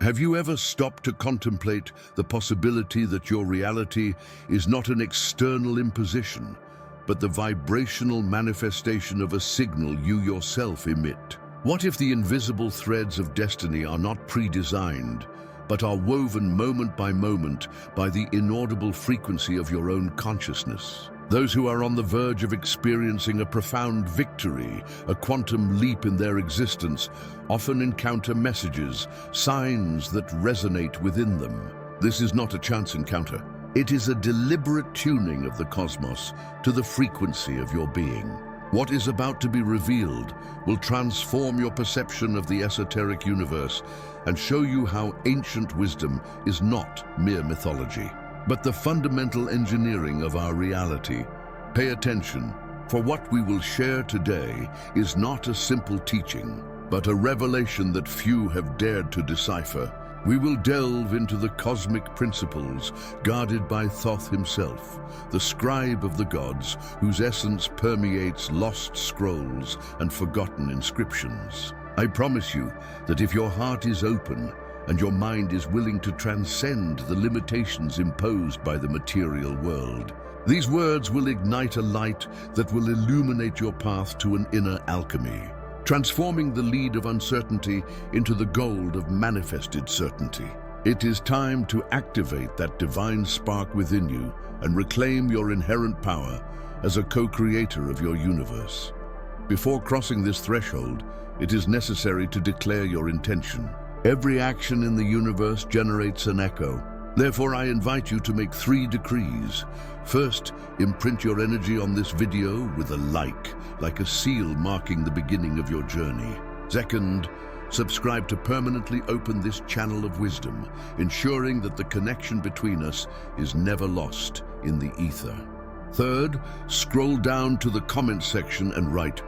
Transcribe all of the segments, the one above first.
Have you ever stopped to contemplate the possibility that your reality is not an external imposition, but the vibrational manifestation of a signal you yourself emit? What if the invisible threads of destiny are not pre-designed, but are woven moment by moment by the inaudible frequency of your own consciousness? Those who are on the verge of experiencing a profound victory, a quantum leap in their existence, often encounter messages, signs that resonate within them. This is not a chance encounter. It is a deliberate tuning of the cosmos to the frequency of your being. What is about to be revealed will transform your perception of the esoteric universe and show you how ancient wisdom is not mere mythology, but the fundamental engineering of our reality. Pay attention, for what we will share today is not a simple teaching, but a revelation that few have dared to decipher. We will delve into the cosmic principles guarded by Thoth himself, the scribe of the gods, whose essence permeates lost scrolls and forgotten inscriptions. I promise you that if your heart is open and your mind is willing to transcend the limitations imposed by the material world, these words will ignite a light that will illuminate your path to an inner alchemy, transforming the lead of uncertainty into the gold of manifested certainty. It is time to activate that divine spark within you and reclaim your inherent power as a co-creator of your universe. Before crossing this threshold, it is necessary to declare your intention. Every action in the universe generates an echo. Therefore, I invite you to make 3 decrees. First, imprint your energy on this video with a like a seal marking the beginning of your journey. Second, subscribe to permanently open this channel of wisdom, ensuring that the connection between us is never lost in the ether. Third, scroll down to the comment section and write,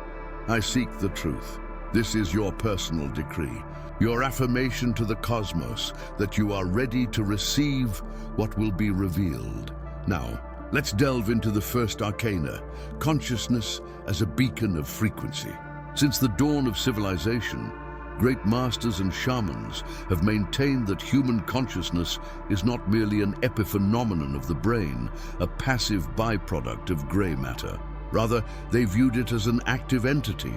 "I seek the truth." This is your personal decree, your affirmation to the cosmos that you are ready to receive what will be revealed. Now, let's delve into the first arcana, consciousness as a beacon of frequency. Since the dawn of civilization, great masters and shamans have maintained that human consciousness is not merely an epiphenomenon of the brain, a passive byproduct of gray matter. Rather, they viewed it as an active entity,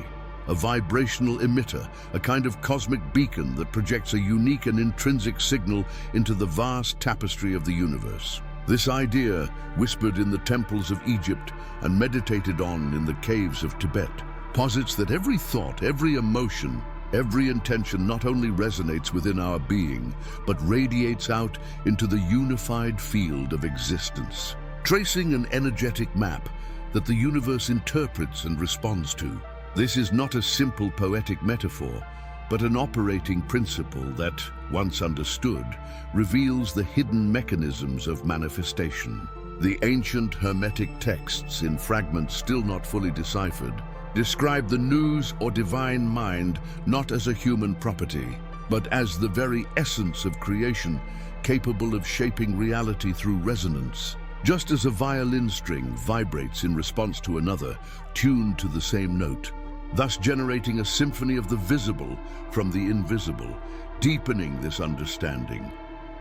a vibrational emitter, a kind of cosmic beacon that projects a unique and intrinsic signal into the vast tapestry of the universe. This idea, whispered in the temples of Egypt and meditated on in the caves of Tibet, posits that every thought, every emotion, every intention not only resonates within our being, but radiates out into the unified field of existence, tracing an energetic map that the universe interprets and responds to. This is not a simple poetic metaphor, but an operating principle that, once understood, reveals the hidden mechanisms of manifestation. The ancient Hermetic texts, in fragments still not fully deciphered, describe the nous or divine mind not as a human property, but as the very essence of creation, capable of shaping reality through resonance. Just as a violin string vibrates in response to another, tuned to the same note, thus generating a symphony of the visible from the invisible, deepening this understanding.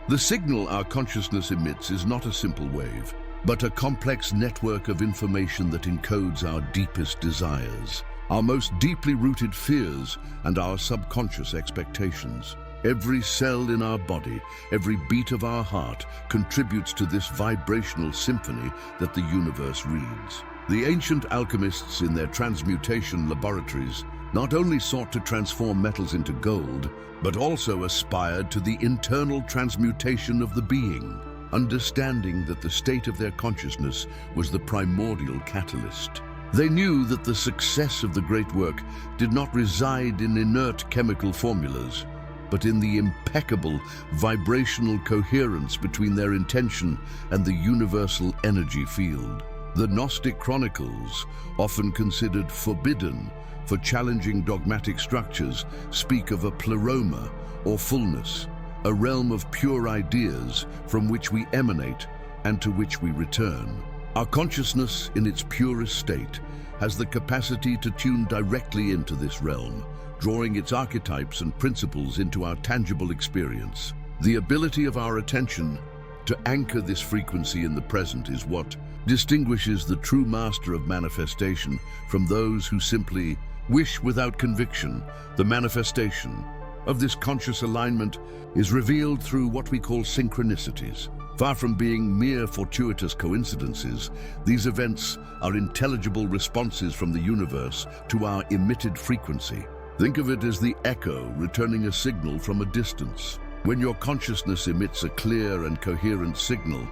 The signal our consciousness emits is not a simple wave, but a complex network of information that encodes our deepest desires, our most deeply rooted fears, and our subconscious expectations. Every cell in our body, every beat of our heart contributes to this vibrational symphony that the universe reads. The ancient alchemists in their transmutation laboratories not only sought to transform metals into gold, but also aspired to the internal transmutation of the being, understanding that the state of their consciousness was the primordial catalyst. They knew that the success of the great work did not reside in inert chemical formulas, but in the impeccable vibrational coherence between their intention and the universal energy field. The Gnostic chronicles, often considered forbidden for challenging dogmatic structures, speak of a pleroma, or fullness, a realm of pure ideas from which we emanate and to which we return. Our consciousness, in its purest state, has the capacity to tune directly into this realm, drawing its archetypes and principles into our tangible experience. The ability of our attention to anchor this frequency in the present is what distinguishes the true master of manifestation from those who simply wish without conviction. The manifestation of this conscious alignment is revealed through what we call synchronicities. Far from being mere fortuitous coincidences, these events are intelligible responses from the universe to our emitted frequency. Think of it as the echo returning a signal from a distance. When your consciousness emits a clear and coherent signal,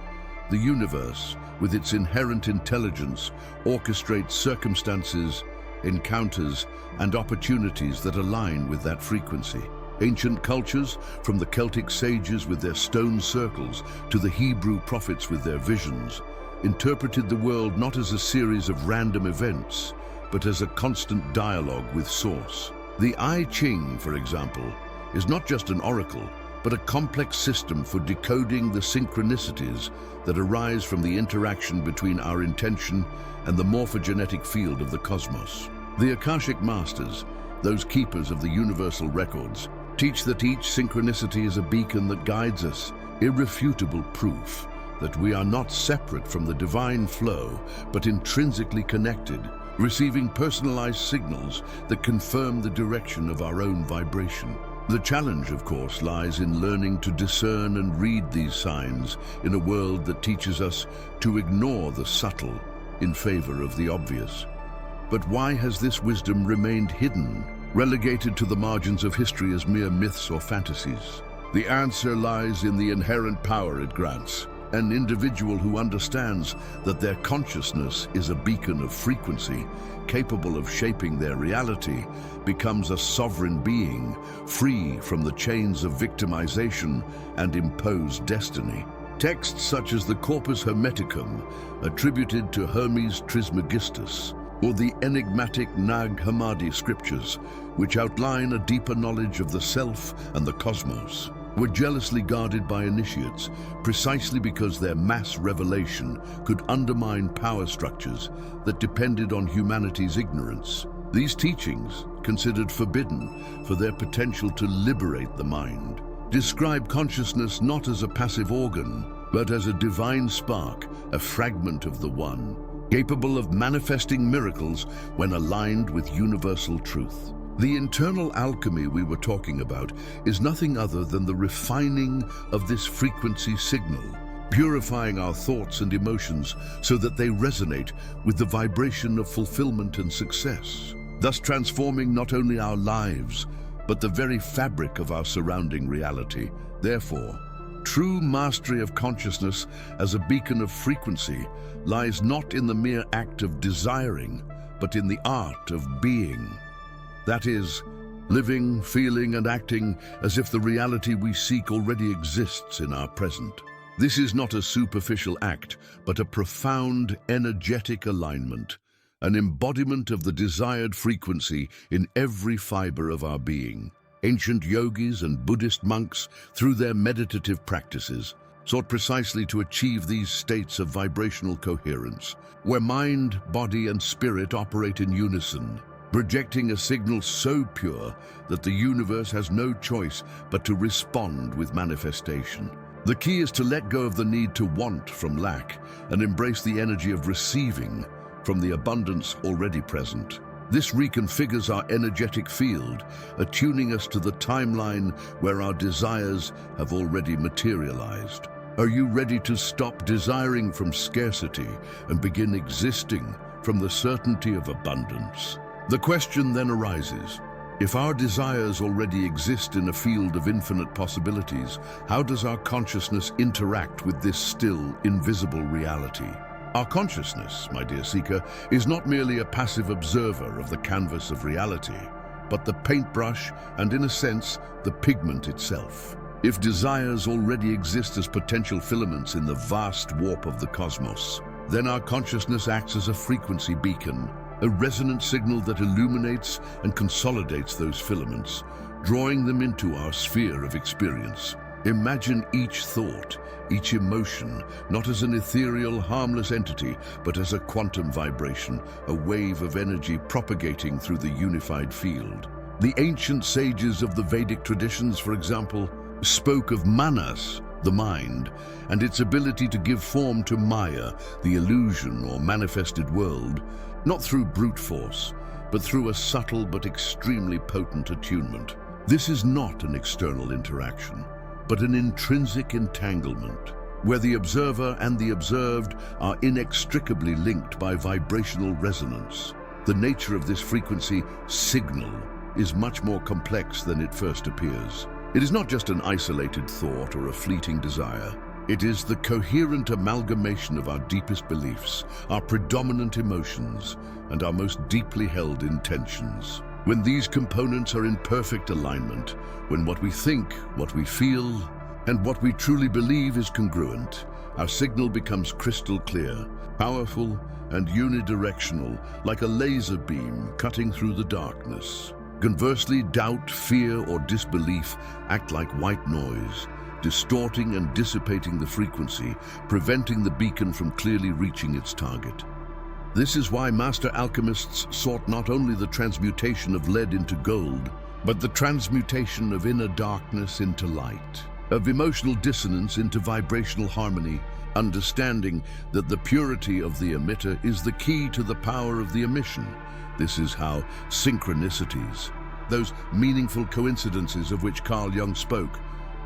the universe, with its inherent intelligence, orchestrates circumstances, encounters, and opportunities that align with that frequency. Ancient cultures, from the Celtic sages with their stone circles to the Hebrew prophets with their visions, interpreted the world not as a series of random events, but as a constant dialogue with Source. The I Ching, for example, is not just an oracle, but a complex system for decoding the synchronicities that arise from the interaction between our intention and the morphogenetic field of the cosmos. The Akashic Masters, those keepers of the universal records, teach that each synchronicity is a beacon that guides us, irrefutable proof that we are not separate from the divine flow, but intrinsically connected, receiving personalized signals that confirm the direction of our own vibration. The challenge, of course, lies in learning to discern and read these signs in a world that teaches us to ignore the subtle in favor of the obvious. But why has this wisdom remained hidden, relegated to the margins of history as mere myths or fantasies? The answer lies in the inherent power it grants. An individual who understands that their consciousness is a beacon of frequency, capable of shaping their reality, becomes a sovereign being, free from the chains of victimization and imposed destiny. Texts such as the Corpus Hermeticum, attributed to Hermes Trismegistus, or the enigmatic Nag Hammadi scriptures, which outline a deeper knowledge of the self and the cosmos, were jealously guarded by initiates, precisely because their mass revelation could undermine power structures that depended on humanity's ignorance. These teachings, considered forbidden for their potential to liberate the mind, describe consciousness not as a passive organ, but as a divine spark, a fragment of the One, capable of manifesting miracles when aligned with universal truth. The internal alchemy we were talking about is nothing other than the refining of this frequency signal, purifying our thoughts and emotions so that they resonate with the vibration of fulfillment and success, thus transforming not only our lives, but the very fabric of our surrounding reality. Therefore, true mastery of consciousness as a beacon of frequency lies not in the mere act of desiring, but in the art of being. That is, living, feeling, and acting as if the reality we seek already exists in our present. This is not a superficial act, but a profound, energetic alignment, an embodiment of the desired frequency in every fiber of our being. Ancient yogis and Buddhist monks, through their meditative practices, sought precisely to achieve these states of vibrational coherence, where mind, body, and spirit operate in unison, projecting a signal so pure that the universe has no choice but to respond with manifestation. The key is to let go of the need to want from lack and embrace the energy of receiving from the abundance already present. This reconfigures our energetic field, attuning us to the timeline where our desires have already materialized. Are you ready to stop desiring from scarcity and begin existing from the certainty of abundance? The question then arises, if our desires already exist in a field of infinite possibilities, how does our consciousness interact with this still invisible reality? Our consciousness, my dear seeker, is not merely a passive observer of the canvas of reality, but the paintbrush and, in a sense, the pigment itself. If desires already exist as potential filaments in the vast warp of the cosmos, then our consciousness acts as a frequency beacon, a resonant signal that illuminates and consolidates those filaments, drawing them into our sphere of experience. Imagine each thought, each emotion, not as an ethereal, harmless entity, but as a quantum vibration, a wave of energy propagating through the unified field. The ancient sages of the Vedic traditions, for example, spoke of manas, the mind, and its ability to give form to Maya, the illusion or manifested world, not through brute force, but through a subtle but extremely potent attunement. This is not an external interaction, but an intrinsic entanglement, where the observer and the observed are inextricably linked by vibrational resonance. The nature of this frequency, signal, is much more complex than it first appears. It is not just an isolated thought or a fleeting desire. It is the coherent amalgamation of our deepest beliefs, our predominant emotions, and our most deeply held intentions. When these components are in perfect alignment, when what we think, what we feel, and what we truly believe is congruent, our signal becomes crystal clear, powerful, and unidirectional, like a laser beam cutting through the darkness. Conversely, doubt, fear, or disbelief act like white noise, distorting and dissipating the frequency, preventing the beacon from clearly reaching its target. This is why master alchemists sought not only the transmutation of lead into gold, but the transmutation of inner darkness into light, of emotional dissonance into vibrational harmony, understanding that the purity of the emitter is the key to the power of the emission. This is how synchronicities, those meaningful coincidences of which Carl Jung spoke,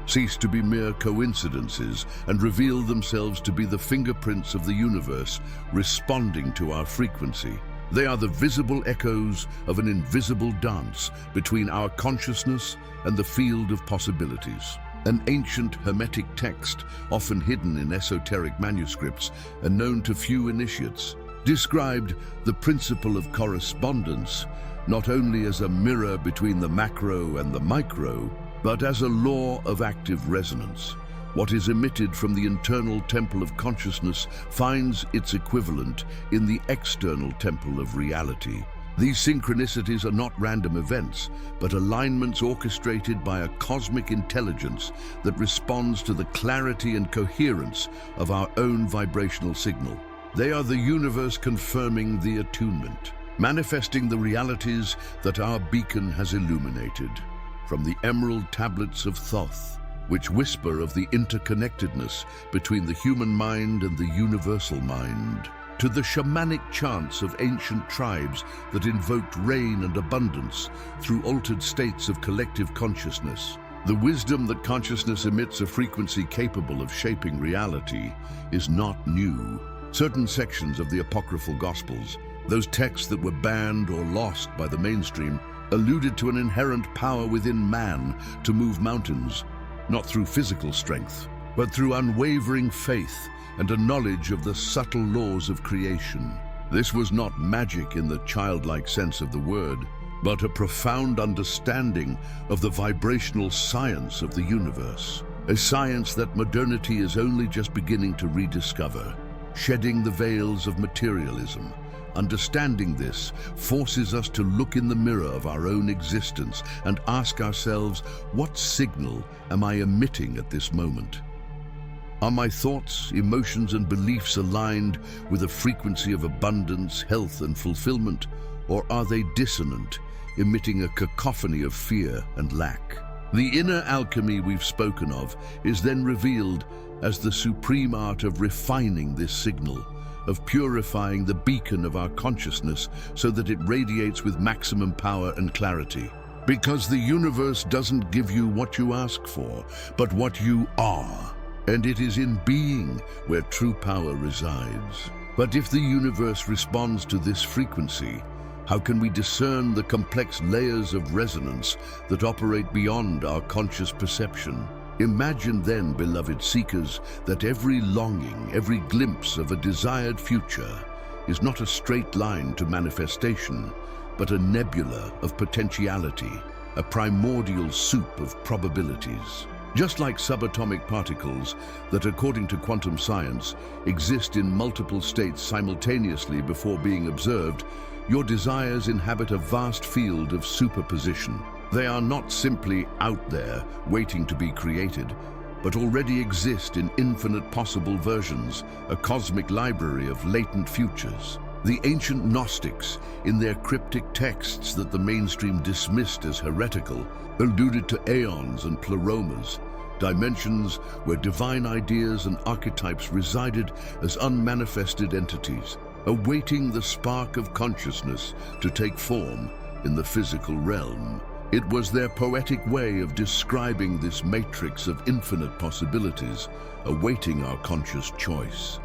cease to be mere coincidences and reveal themselves to be the fingerprints of the universe responding to our frequency. They are the visible echoes of an invisible dance between our consciousness and the field of possibilities. An ancient Hermetic text, often hidden in esoteric manuscripts and known to few initiates, described the principle of correspondence not only as a mirror between the macro and the micro, but as a law of active resonance. What is emitted from the internal temple of consciousness finds its equivalent in the external temple of reality. These synchronicities are not random events, but alignments orchestrated by a cosmic intelligence that responds to the clarity and coherence of our own vibrational signal. They are the universe confirming the attunement, manifesting the realities that our beacon has illuminated. From the emerald tablets of Thoth, which whisper of the interconnectedness between the human mind and the universal mind, to the shamanic chants of ancient tribes that invoked rain and abundance through altered states of collective consciousness. The wisdom that consciousness emits a frequency capable of shaping reality is not new. Certain sections of the apocryphal Gospels, those texts that were banned or lost by the mainstream, alluded to an inherent power within man to move mountains, not through physical strength, but through unwavering faith and a knowledge of the subtle laws of creation. This was not magic in the childlike sense of the word, but a profound understanding of the vibrational science of the universe, a science that modernity is only just beginning to rediscover, shedding the veils of materialism. Understanding this forces us to look in the mirror of our own existence and ask ourselves, what signal am I emitting at this moment? Are my thoughts, emotions, and beliefs aligned with a frequency of abundance, health, and fulfillment, or are they dissonant, emitting a cacophony of fear and lack? The inner alchemy we've spoken of is then revealed as the supreme art of refining this signal, of purifying the beacon of our consciousness so that it radiates with maximum power and clarity. Because the universe doesn't give you what you ask for, but what you are. And it is in being where true power resides. But if the universe responds to this frequency, how can we discern the complex layers of resonance that operate beyond our conscious perception? Imagine then, beloved seekers, that every longing, every glimpse of a desired future is not a straight line to manifestation, but a nebula of potentiality, a primordial soup of probabilities. Just like subatomic particles that, according to quantum science, exist in multiple states simultaneously before being observed, your desires inhabit a vast field of superposition. They are not simply out there, waiting to be created. but already exist in infinite possible versions, a cosmic library of latent futures. The ancient Gnostics, in their cryptic texts that the mainstream dismissed as heretical, alluded to aeons and pleromas, dimensions where divine ideas and archetypes resided as unmanifested entities, awaiting the spark of consciousness to take form in the physical realm. It was their poetic way of describing this matrix of infinite possibilities, awaiting our conscious choice.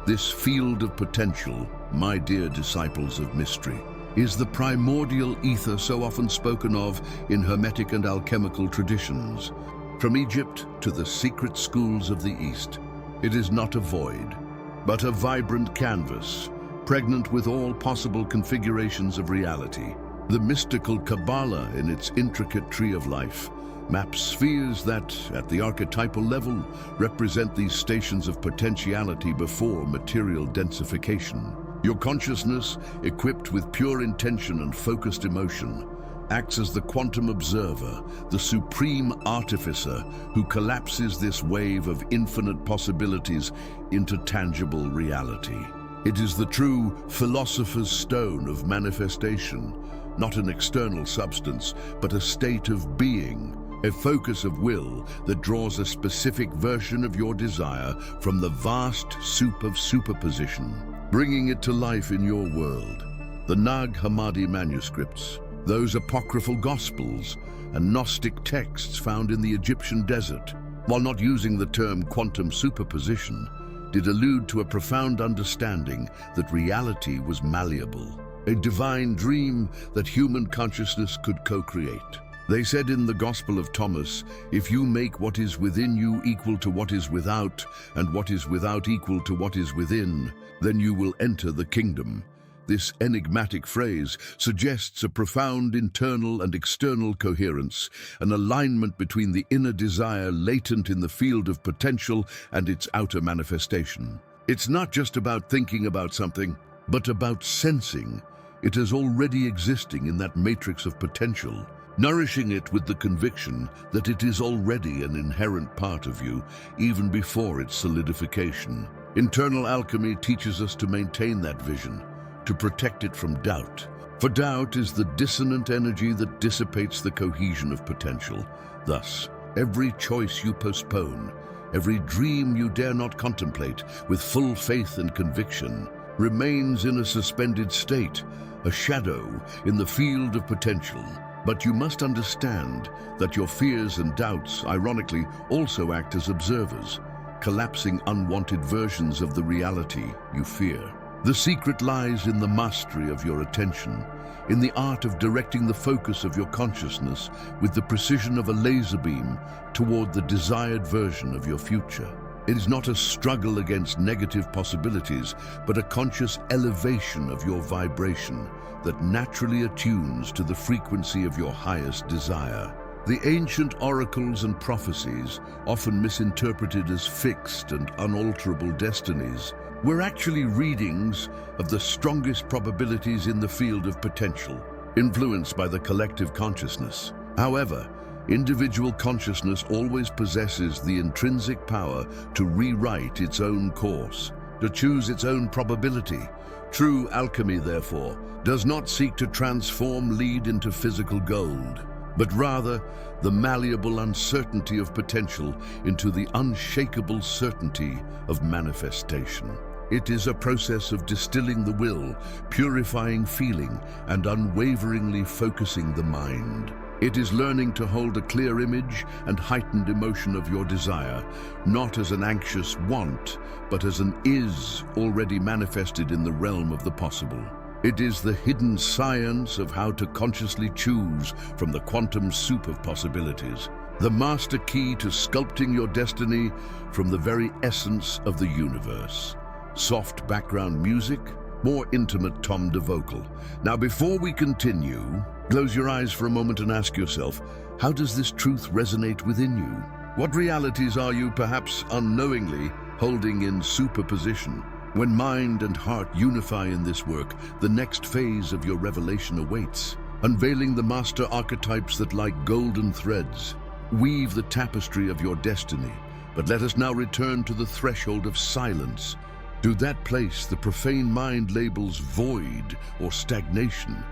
This field of potential, my dear disciples of mystery, is the primordial ether so often spoken of in hermetic and alchemical traditions. From Egypt to the secret schools of the East, it is not a void, but a vibrant canvas, pregnant with all possible configurations of reality. The mystical Kabbalah, in its intricate tree of life, maps spheres that, at the archetypal level, represent these stations of potentiality before material densification. Your consciousness, equipped with pure intention and focused emotion, acts as the quantum observer, the supreme artificer who collapses this wave of infinite possibilities into tangible reality. It is the true philosopher's stone of manifestation, not an external substance, but a state of being, a focus of will that draws a specific version of your desire from the vast soup of superposition, bringing it to life in your world. The Nag Hammadi manuscripts, those apocryphal gospels and Gnostic texts found in the Egyptian desert, while not using the term quantum superposition, did allude to a profound understanding that reality was malleable, a divine dream that human consciousness could co-create. They said in the Gospel of Thomas, if you make what is within you equal to what is without, and what is without equal to what is within, then you will enter the kingdom. This enigmatic phrase suggests a profound internal and external coherence, an alignment between the inner desire latent in the field of potential and its outer manifestation. It's not just about thinking about something, but about sensing it as already existing in that matrix of potential, nourishing it with the conviction that it is already an inherent part of you, even before its solidification. Internal alchemy teaches us to maintain that vision, to protect it from doubt. For doubt is the dissonant energy that dissipates the cohesion of potential. Thus, every choice you postpone, every dream you dare not contemplate with full faith and conviction, remains in a suspended state, a shadow in the field of potential. But you must understand that your fears and doubts, ironically, also act as observers, collapsing unwanted versions of the reality you fear. The secret lies in the mastery of your attention, in the art of directing the focus of your consciousness with the precision of a laser beam toward the desired version of your future. It is not a struggle against negative possibilities, but a conscious elevation of your vibration that naturally attunes to the frequency of your highest desire. The ancient oracles and prophecies, often misinterpreted as fixed and unalterable destinies, were actually readings of the strongest probabilities in the field of potential, influenced by the collective consciousness. However, individual consciousness always possesses the intrinsic power to rewrite its own course, to choose its own probability. True alchemy, therefore, does not seek to transform lead into physical gold, but rather the malleable uncertainty of potential into the unshakable certainty of manifestation. It is a process of distilling the will, purifying feeling, and unwaveringly focusing the mind. It is learning to hold a clear image and heightened emotion of your desire, not as an anxious want, but as an is already manifested in the realm of the possible. It is the hidden science of how to consciously choose from the quantum soup of possibilities, the master key to sculpting your destiny from the very essence of the universe. Soft background music, more intimate tom de vocal. Now, before we continue, close your eyes for a moment and ask yourself, how does this truth resonate within you? What realities are you, perhaps unknowingly, holding in superposition? When mind and heart unify in this work, the next phase of your revelation awaits, unveiling the master archetypes that, like golden threads, weave the tapestry of your destiny, But let us now return to the threshold of silence, to that place the profane mind labels void or stagnation.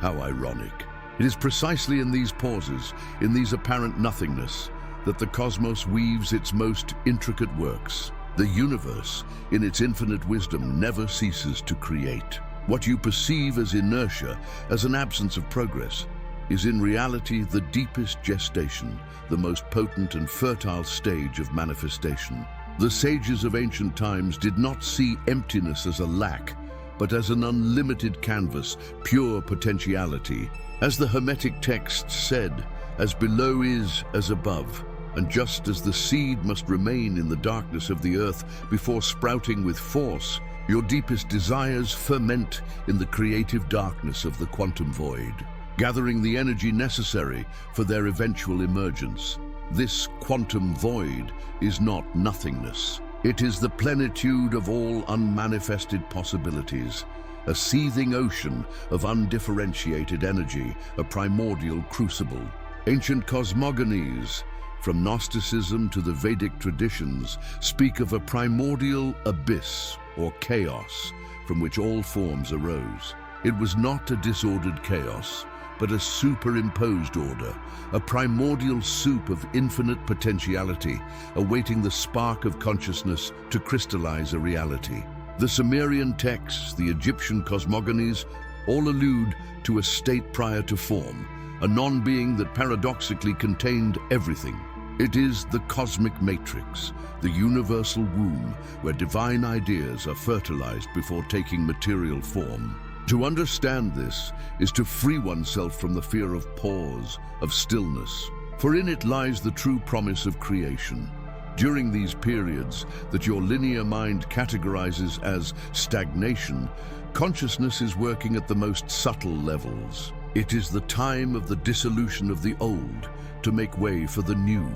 How ironic. It is precisely in these pauses, in these apparent nothingness, that the cosmos weaves its most intricate works. The universe, in its infinite wisdom, never ceases to create. What you perceive as inertia, as an absence of progress, is in reality the deepest gestation, the most potent and fertile stage of manifestation. The sages of ancient times did not see emptiness as a lack, but as an unlimited canvas, pure potentiality. As the Hermetic texts said, as below is, as above. And just as the seed must remain in the darkness of the earth before sprouting with force, your deepest desires ferment in the creative darkness of the quantum void, gathering the energy necessary for their eventual emergence. This quantum void is not nothingness. It is the plenitude of all unmanifested possibilities, a seething ocean of undifferentiated energy, a primordial crucible. Ancient cosmogonies, from Gnosticism to the Vedic traditions, speak of a primordial abyss or chaos from which all forms arose. It was not a disordered chaos, but a superimposed order, a primordial soup of infinite potentiality, awaiting the spark of consciousness to crystallize a reality. The Sumerian texts, the Egyptian cosmogonies, all allude to a state prior to form, a non-being that paradoxically contained everything. It is the cosmic matrix, the universal womb, where divine ideas are fertilized before taking material form. To understand this is to free oneself from the fear of pause, of stillness, for in it lies the true promise of creation. During these periods that your linear mind categorizes as stagnation, consciousness is working at the most subtle levels. It is the time of the dissolution of the old to make way for the new,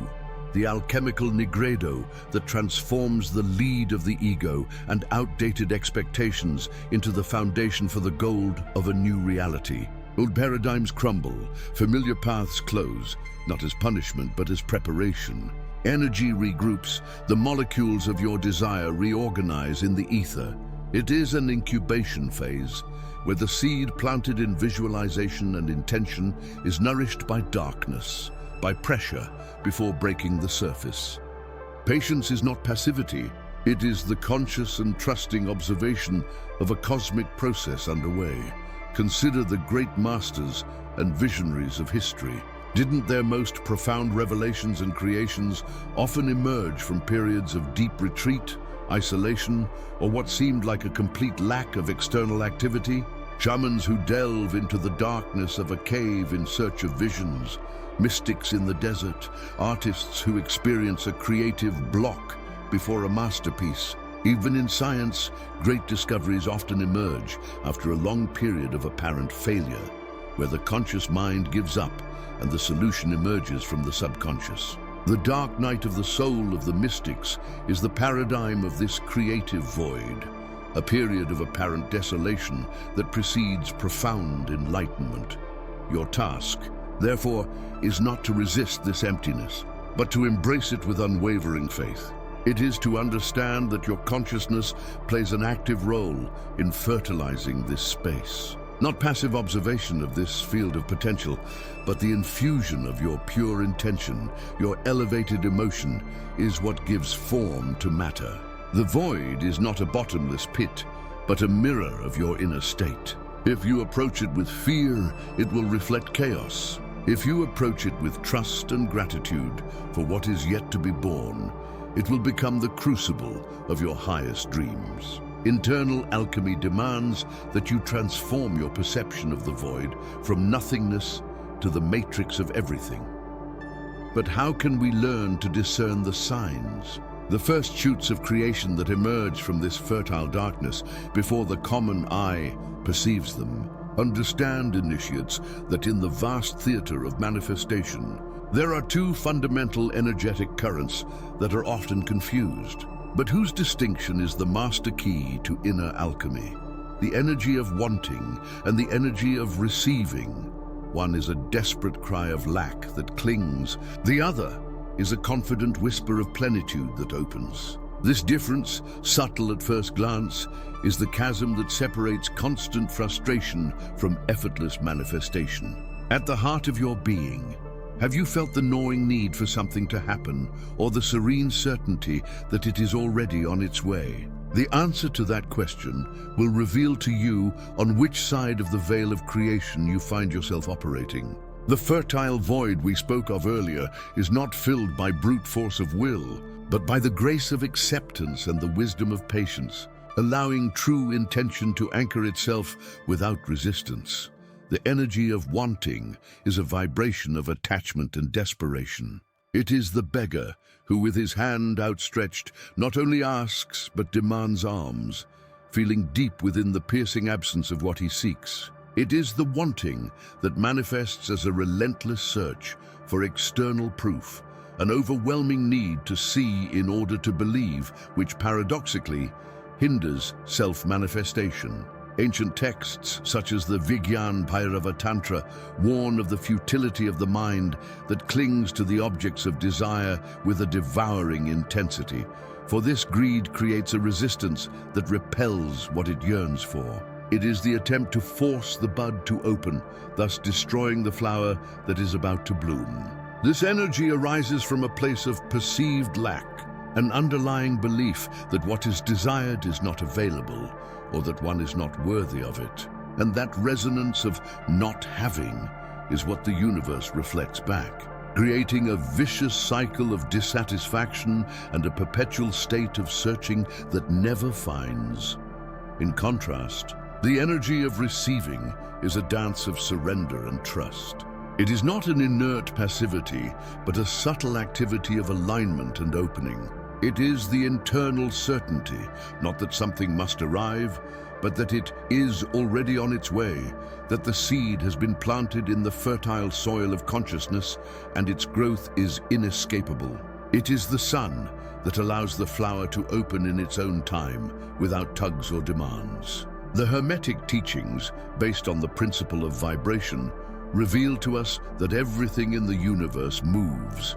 the alchemical nigredo that transforms the lead of the ego and outdated expectations into the foundation for the gold of a new reality. Old paradigms crumble, familiar paths close, not as punishment but as preparation. Energy regroups, the molecules of your desire reorganize in the ether. It is an incubation phase, where the seed planted in visualization and intention is nourished by darkness, by pressure, before breaking the surface. Patience is not passivity. It is the conscious and trusting observation of a cosmic process underway. Consider the great masters and visionaries of history. Didn't their most profound revelations and creations often emerge from periods of deep retreat, isolation, or what seemed like a complete lack of external activity? Shamans who delve into the darkness of a cave in search of visions, mystics in the desert, artists who experience a creative block before a masterpiece. Even in science, great discoveries often emerge after a long period of apparent failure, where the conscious mind gives up and the solution emerges from the subconscious. The dark night of the soul of the mystics is the paradigm of this creative void, a period of apparent desolation that precedes profound enlightenment. Your task, therefore, is not to resist this emptiness, but to embrace it with unwavering faith. It is to understand that your consciousness plays an active role in fertilizing this space. Not passive observation of this field of potential, but the infusion of your pure intention, your elevated emotion, is what gives form to matter. The void is not a bottomless pit, but a mirror of your inner state. If you approach it with fear, it will reflect chaos. If you approach it with trust and gratitude for what is yet to be born, it will become the crucible of your highest dreams. Internal alchemy demands that you transform your perception of the void from nothingness to the matrix of everything. But how can we learn to discern the signs? The first shoots of creation that emerge from this fertile darkness before the common eye perceives them. Understand, initiates, that in the vast theater of manifestation, there are two fundamental energetic currents that are often confused. But whose distinction is the master key to inner alchemy? The energy of wanting and the energy of receiving. One is a desperate cry of lack that clings. The other is a confident whisper of plenitude that opens. This difference, subtle at first glance, is the chasm that separates constant frustration from effortless manifestation. At the heart of your being, have you felt the gnawing need for something to happen, or the serene certainty that it is already on its way? The answer to that question will reveal to you on which side of the veil of creation you find yourself operating. The fertile void we spoke of earlier is not filled by brute force of will, but by the grace of acceptance and the wisdom of patience, allowing true intention to anchor itself without resistance. The energy of wanting is a vibration of attachment and desperation. It is the beggar who, with his hand outstretched, not only asks but demands alms, feeling deep within the piercing absence of what he seeks. It is the wanting that manifests as a relentless search for external proof, an overwhelming need to see in order to believe, which paradoxically hinders self-manifestation. Ancient texts, such as the Vigyan Bhairava Tantra, warn of the futility of the mind that clings to the objects of desire with a devouring intensity, for this greed creates a resistance that repels what it yearns for. It is the attempt to force the bud to open, thus destroying the flower that is about to bloom. This energy arises from a place of perceived lack, an underlying belief that what is desired is not available, or that one is not worthy of it. And that resonance of not having is what the universe reflects back, creating a vicious cycle of dissatisfaction and a perpetual state of searching that never finds. In contrast, the energy of receiving is a dance of surrender and trust. It is not an inert passivity, but a subtle activity of alignment and opening. It is the internal certainty, not that something must arrive, but that it is already on its way, that the seed has been planted in the fertile soil of consciousness and its growth is inescapable. It is the sun that allows the flower to open in its own time, without tugs or demands. The Hermetic teachings, based on the principle of vibration, reveal to us that everything in the universe moves,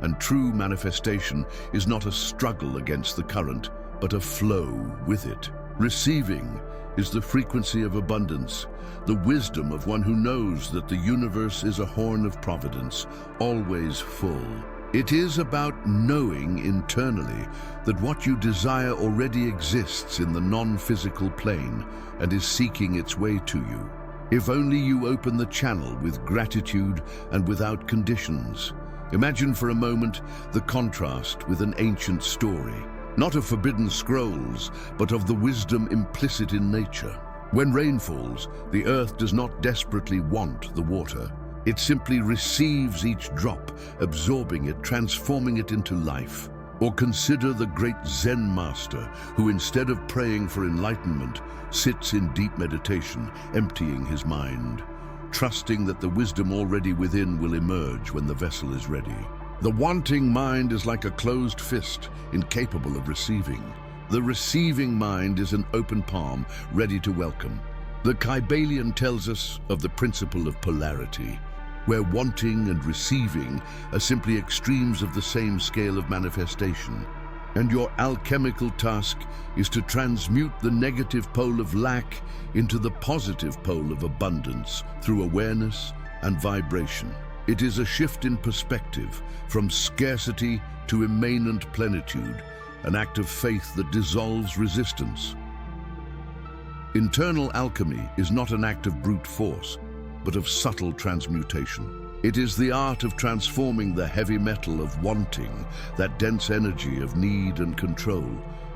and true manifestation is not a struggle against the current, but a flow with it. Receiving is the frequency of abundance, the wisdom of one who knows that the universe is a horn of providence, always full. It is about knowing internally that what you desire already exists in the non-physical plane and is seeking its way to you. If only you open the channel with gratitude and without conditions. Imagine for a moment the contrast with an ancient story, not of forbidden scrolls, but of the wisdom implicit in nature. When rain falls, the earth does not desperately want the water. It simply receives each drop, absorbing it, transforming it into life. Or consider the great Zen master who, instead of praying for enlightenment, sits in deep meditation, emptying his mind, trusting that the wisdom already within will emerge when the vessel is ready. The wanting mind is like a closed fist, incapable of receiving. The receiving mind is an open palm, ready to welcome. The Kybalion tells us of the principle of polarity, where wanting and receiving are simply extremes of the same scale of manifestation. And your alchemical task is to transmute the negative pole of lack into the positive pole of abundance through awareness and vibration. It is a shift in perspective from scarcity to immanent plenitude, an act of faith that dissolves resistance. Internal alchemy is not an act of brute force, but of subtle transmutation. It is the art of transforming the heavy metal of wanting, that dense energy of need and control,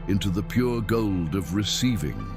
into the pure gold of receiving,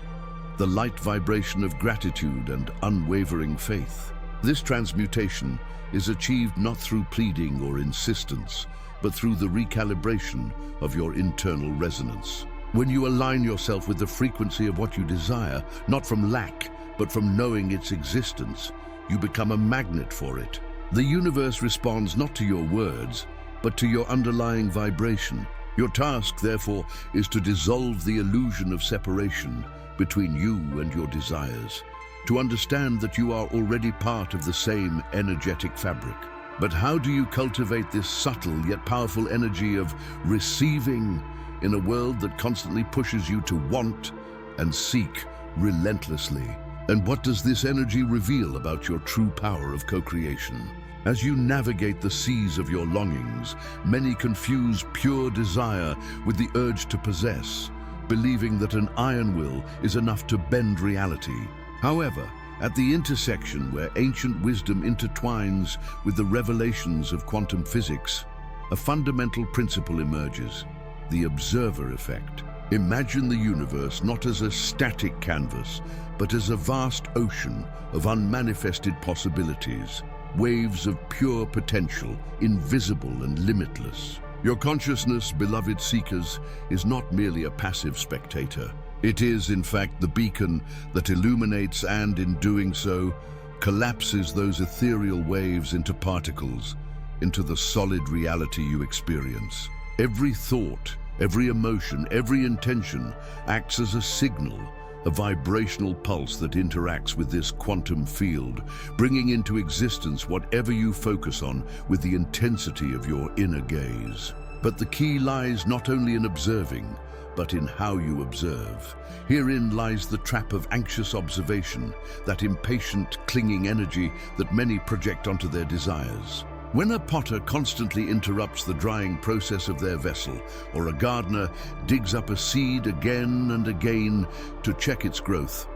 the light vibration of gratitude and unwavering faith. This transmutation is achieved not through pleading or insistence, but through the recalibration of your internal resonance. When you align yourself with the frequency of what you desire, not from lack, but from knowing its existence, you become a magnet for it. The universe responds not to your words, but to your underlying vibration. Your task, therefore, is to dissolve the illusion of separation between you and your desires, to understand that you are already part of the same energetic fabric. But how do you cultivate this subtle yet powerful energy of receiving in a world that constantly pushes you to want and seek relentlessly? And what does this energy reveal about your true power of co-creation? As you navigate the seas of your longings, many confuse pure desire with the urge to possess, believing that an iron will is enough to bend reality. However, at the intersection where ancient wisdom intertwines with the revelations of quantum physics, a fundamental principle emerges: the observer effect. Imagine the universe not as a static canvas, but as a vast ocean of unmanifested possibilities, waves of pure potential, invisible and limitless. Your consciousness, beloved seekers, is not merely a passive spectator. It is, in fact, the beacon that illuminates and, in doing so, collapses those ethereal waves into particles, into the solid reality you experience. Every thought, every emotion, every intention acts as a signal, a vibrational pulse that interacts with this quantum field, bringing into existence whatever you focus on with the intensity of your inner gaze. But the key lies not only in observing, but in how you observe. Herein lies the trap of anxious observation, that impatient, clinging energy that many project onto their desires. When a potter constantly interrupts the drying process of their vessel, or a gardener digs up a seed again and again to check its growth,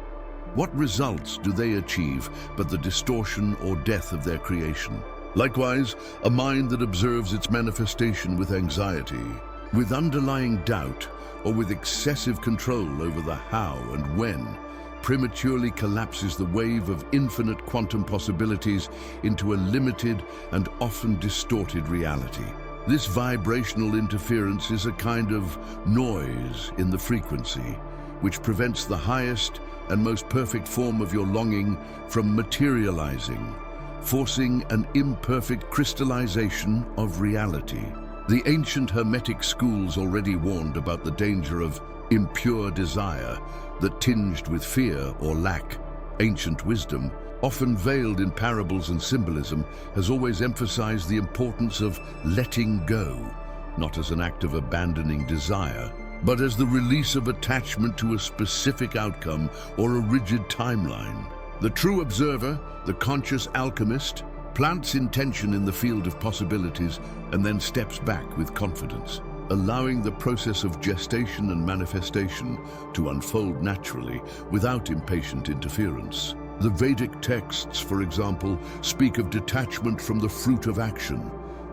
what results do they achieve but the distortion or death of their creation? Likewise, a mind that observes its manifestation with anxiety, with underlying doubt, or with excessive control over the how and when, prematurely collapses the wave of infinite quantum possibilities into a limited and often distorted reality. This vibrational interference is a kind of noise in the frequency, which prevents the highest and most perfect form of your longing from materializing, forcing an imperfect crystallization of reality. The ancient Hermetic schools already warned about the danger of impure desire that tinged with fear or lack. Ancient wisdom, often veiled in parables and symbolism, has always emphasized the importance of letting go, not as an act of abandoning desire, but as the release of attachment to a specific outcome or a rigid timeline. The true observer, the conscious alchemist, plants intention in the field of possibilities and then steps back with confidence, allowing the process of gestation and manifestation to unfold naturally without impatient interference. The Vedic texts, for example, speak of detachment from the fruit of action,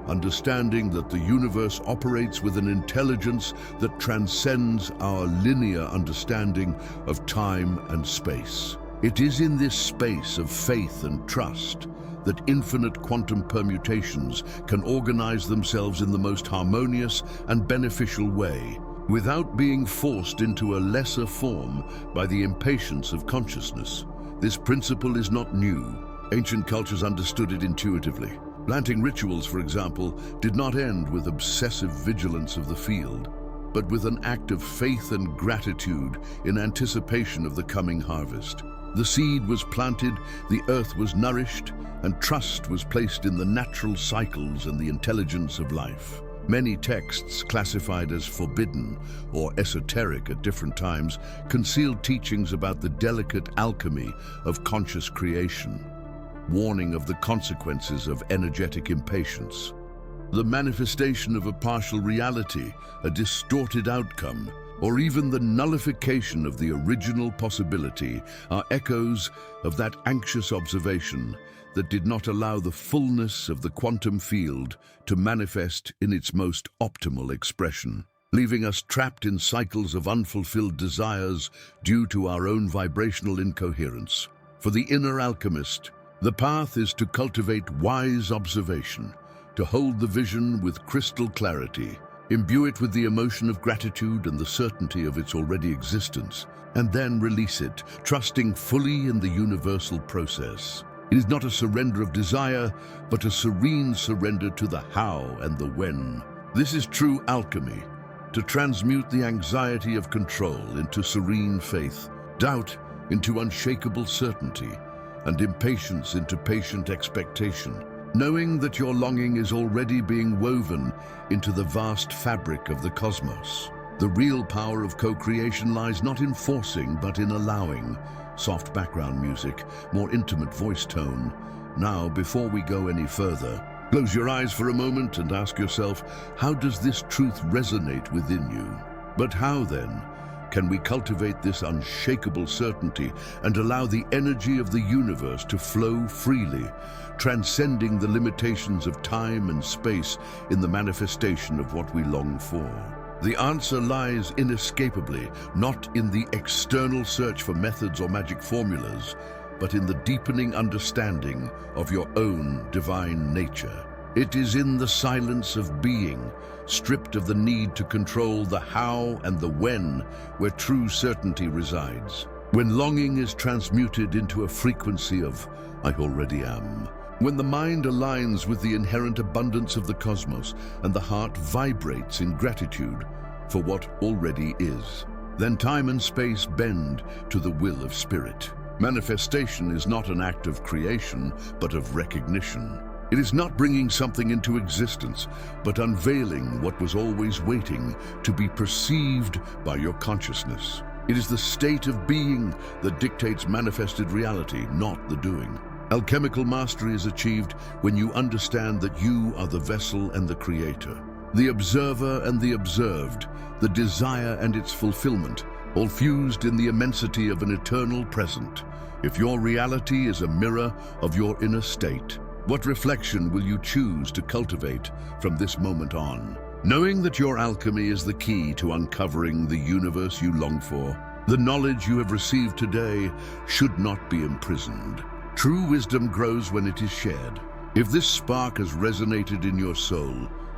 understanding that the universe operates with an intelligence that transcends our linear understanding of time and space. It is in this space of faith and trust that infinite quantum permutations can organize themselves in the most harmonious and beneficial way, without being forced into a lesser form by the impatience of consciousness. This principle is not new. Ancient cultures understood it intuitively. Planting rituals, for example, did not end with obsessive vigilance of the field, but with an act of faith and gratitude in anticipation of the coming harvest. The seed was planted, the earth was nourished, and trust was placed in the natural cycles and the intelligence of life. Many texts, classified as forbidden or esoteric at different times, concealed teachings about the delicate alchemy of conscious creation, warning of the consequences of energetic impatience. The manifestation of a partial reality, a distorted outcome, or even the nullification of the original possibility are echoes of that anxious observation that did not allow the fullness of the quantum field to manifest in its most optimal expression, leaving us trapped in cycles of unfulfilled desires due to our own vibrational incoherence. For the inner alchemist, the path is to cultivate wise observation, to hold the vision with crystal clarity, imbue it with the emotion of gratitude and the certainty of its already existence, and then release it, trusting fully in the universal process. It is not a surrender of desire, but a serene surrender to the how and the when. This is true alchemy, to transmute the anxiety of control into serene faith, doubt into unshakable certainty, and impatience into patient expectation. knowing that your longing is already being woven into the vast fabric of the cosmos. The real power of co-creation lies not in forcing, but in allowing. Soft background music, more intimate voice tone. Now, before we go any further, close your eyes for a moment and ask yourself, how does this truth resonate within you? But how then can we cultivate this unshakable certainty and allow the energy of the universe to flow freely, transcending the limitations of time and space in the manifestation of what we long for? The answer lies inescapably not in the external search for methods or magic formulas, but in the deepening understanding of your own divine nature. It is in the silence of being, stripped of the need to control the how and the when, where true certainty resides. When longing is transmuted into a frequency of "I already am." When the mind aligns with the inherent abundance of the cosmos and the heart vibrates in gratitude for what already is, then time and space bend to the will of spirit. Manifestation is not an act of creation, but of recognition. It is not bringing something into existence, but unveiling what was always waiting to be perceived by your consciousness. It is the state of being that dictates manifested reality, not the doing. Alchemical mastery is achieved when you understand that you are the vessel and the creator, the observer and the observed, the desire and its fulfillment, all fused in the immensity of an eternal present. If your reality is a mirror of your inner state, what reflection will you choose to cultivate from this moment on? Knowing that your alchemy is the key to uncovering the universe you long for, the knowledge you have received today should not be imprisoned. True wisdom grows when it is shared. If this spark has resonated in your soul,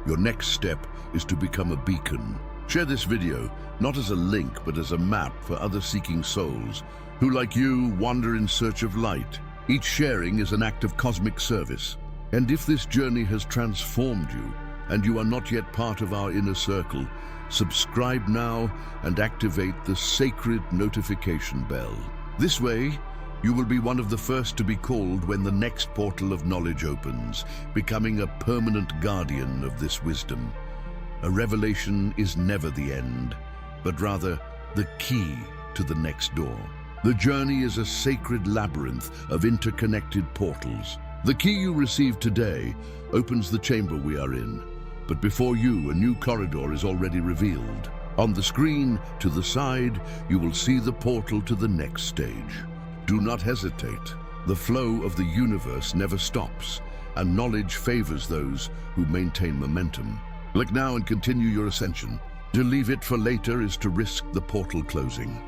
your next step is to become a beacon. Share this video, not as a link, but as a map for other seeking souls who, like you, wander in search of light. Each sharing is an act of cosmic service. And if this journey has transformed you, and you are not yet part of our inner circle, subscribe now and activate the sacred notification bell. This way, you will be one of the first to be called when the next portal of knowledge opens, becoming a permanent guardian of this wisdom. A revelation is never the end, but rather the key to the next door. The journey is a sacred labyrinth of interconnected portals. The key you receive today opens the chamber we are in, but before you, a new corridor is already revealed. On the screen to the side, you will see the portal to the next stage. Do not hesitate. The flow of the universe never stops, and knowledge favors those who maintain momentum. Click now and continue your ascension. To leave it for later is to risk the portal closing.